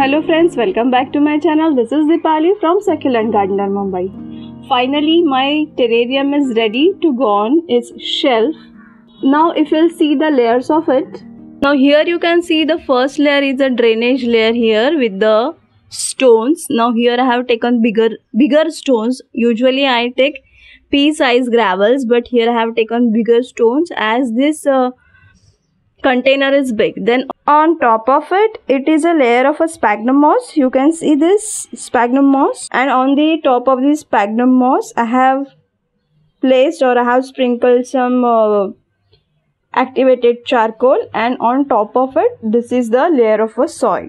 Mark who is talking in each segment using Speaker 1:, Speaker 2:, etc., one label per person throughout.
Speaker 1: Hello friends, welcome back to my channel. This is Dipali from Succulent Gardener Mumbai. Finally my terrarium is ready to go on its shelf. Now if you'll see the layers of it. Now here you can see the first layer is a drainage layer here with the stones. Now here I have taken bigger stones. Usually I take pea size gravels, but here I have taken bigger stones as this container is big. Then on top of it, it is a layer of a sphagnum moss. You can see this sphagnum moss, and on the top of this sphagnum moss I have placed or I have sprinkled some activated charcoal, and on top of it this is the layer of a soil.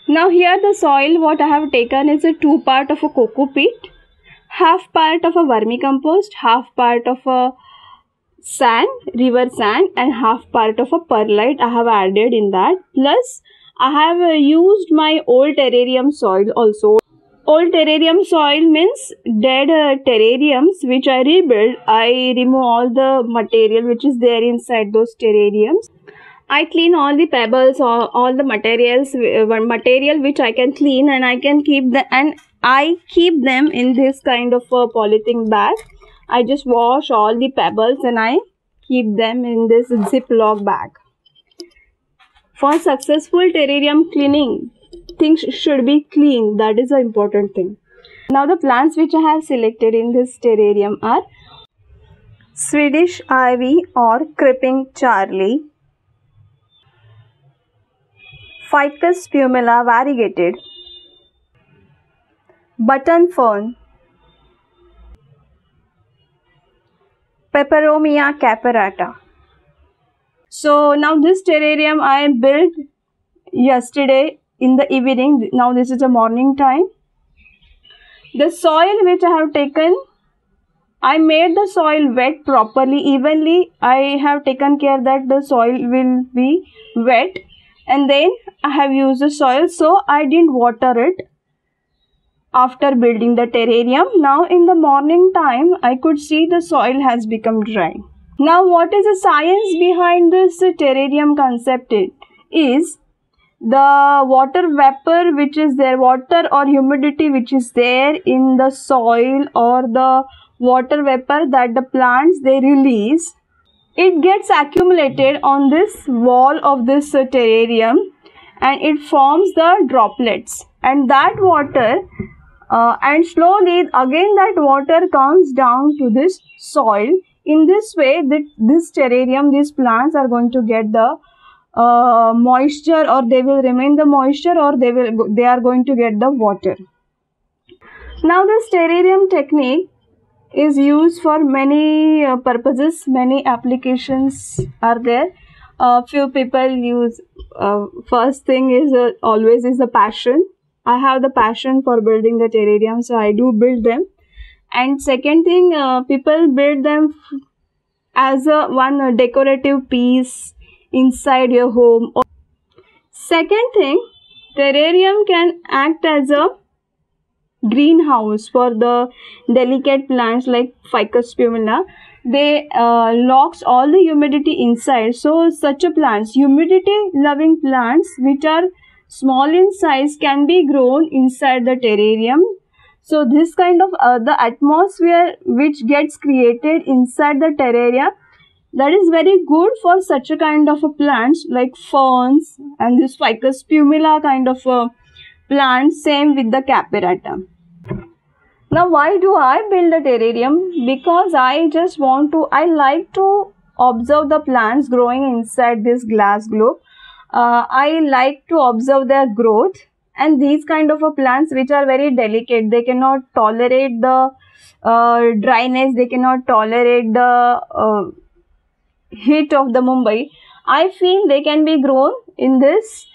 Speaker 1: Now here the soil what I have taken is a 2 part of a coco peat, half part of a vermicompost, half part of a sand, river sand, and half part of a perlite I have added in that. Plus I have used my old terrarium soil also. Old terrarium soil means dead terrariums which I rebuild. I remove all the material which is there inside those terrariums. I clean all the pebbles or all the material which I can clean, and I can keep them in this kind of a polythene bag. I just wash all the pebbles and I keep them in this Ziploc bag. For successful terrarium cleaning, things should be clean. That is the important thing. Now the plants which I have selected in this terrarium are Swedish ivy or creeping Charlie, Ficus pumila variegated, button fern, Peperomia caperata. So now this terrarium I built yesterday in the evening. Now this is the morning time. The soil which I have taken, I made the soil wet properly, evenly. I have taken care that the soil will be wet, and then I have used the soil, so I didn't water it after building the terrarium. Now in the morning time I could see the soil has become dry. Now what is the science behind this terrarium concept? It is the water vapor which is there, water or humidity which is there in the soil, or the water vapor that the plants they release, it gets accumulated on this wall of this terrarium and it forms the droplets, and that water and slowly again that water comes down to this soil. In this way, this terrarium, these plants are going to get the moisture, or they will remain the moisture, or they are going to get the water. Now this terrarium technique is used for many purposes, many applications are there. Few people use, first thing is always is the passion. I have the passion for building the terrarium, so I do build them. And second thing, people build them as one decorative piece inside your home. Second thing, terrarium can act as a greenhouse for the delicate plants like Ficus pumila. They locks all the humidity inside. So such a plants, humidity loving plants which are small in size, can be grown inside the terrarium. So this kind of the atmosphere which gets created inside the terrarium, that is very good for such a kind of a plants like ferns and this Ficus pumila kind of a plant. Same with the caperata. Now why do I build a terrarium? Because I like to observe the plants growing inside this glass globe. I like to observe their growth, and these kind of plants which are very delicate, they cannot tolerate the dryness, they cannot tolerate the heat of the Mumbai. I feel they can be grown in this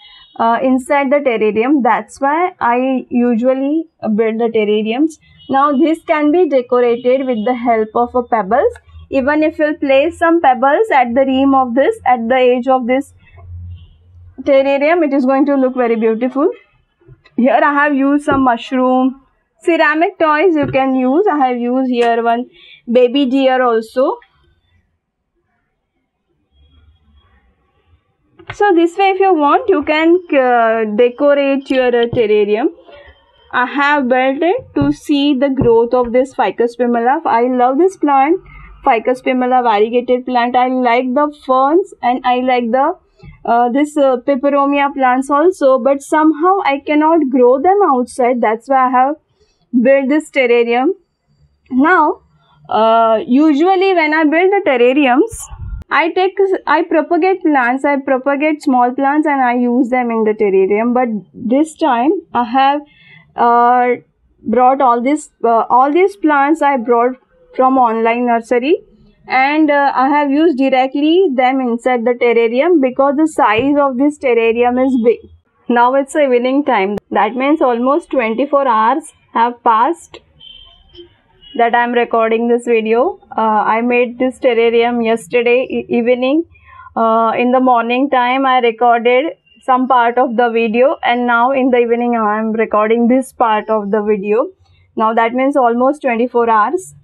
Speaker 1: inside the terrarium. That's why I usually build the terrariums. Now this can be decorated with the help of pebbles. Even if you place some pebbles at the rim of this, at the edge of this terrarium, it is going to look very beautiful. Here I have used some mushroom, ceramic toys you can use. I have used here one baby deer also. So this way, if you want, you can decorate your terrarium. I have built it to see the growth of this Ficus pumila. I love this plant, Ficus pumila variegated plant. I like the ferns and I like the peperomia plants also, but somehow I cannot grow them outside. That's why I have built this terrarium. Now, usually when I build the terrariums, I propagate plants, I propagate small plants and I use them in the terrarium. But this time I have brought all these plants I brought from online nursery, and I have used directly them inside the terrarium because the size of this terrarium is big. Now it's evening time. That means almost 24 hours have passed that I am recording this video. I made this terrarium yesterday evening. In the morning time I recorded some part of the video, and now in the evening I am recording this part of the video. Now that means almost 24 hours.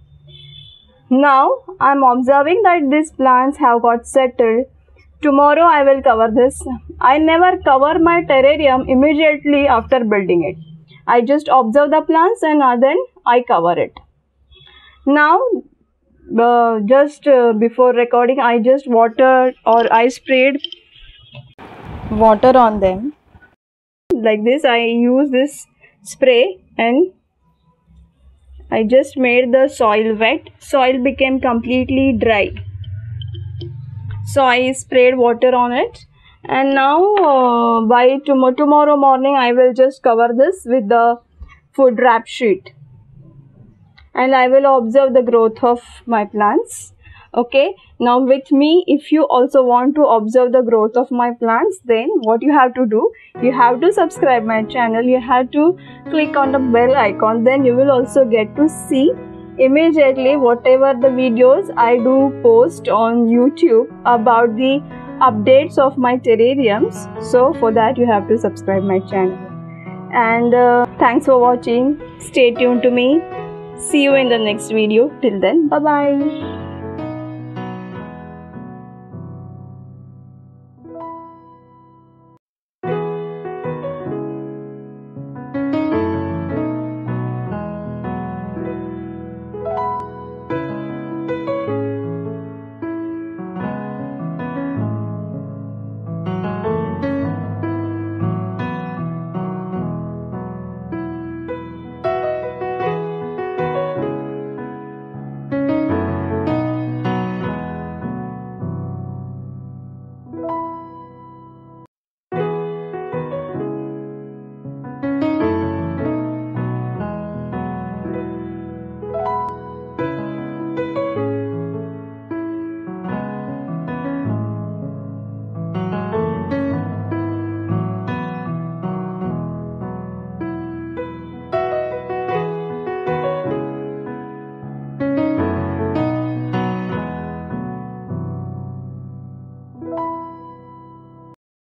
Speaker 1: Now I am observing that these plants have got settled. Tomorrow I will cover this. I never cover my terrarium immediately after building it. I just observe the plants and then I cover it. Now before recording, I just watered, or I sprayed water on them like this. I use this spray and I just made the soil wet. Soil became completely dry, so I sprayed water on it. And now by tomorrow morning I will just cover this with the food wrap sheet, and I will observe the growth of my plants. Okay, now with me, if you also want to observe the growth of my plants, then what you have to do, you have to subscribe my channel, you have to click on the bell icon, then you will also get to see immediately whatever the videos I do post on YouTube about the updates of my terrariums. So for that you have to subscribe my channel. And thanks for watching. Stay tuned to me. See you in the next video. Till then, bye bye.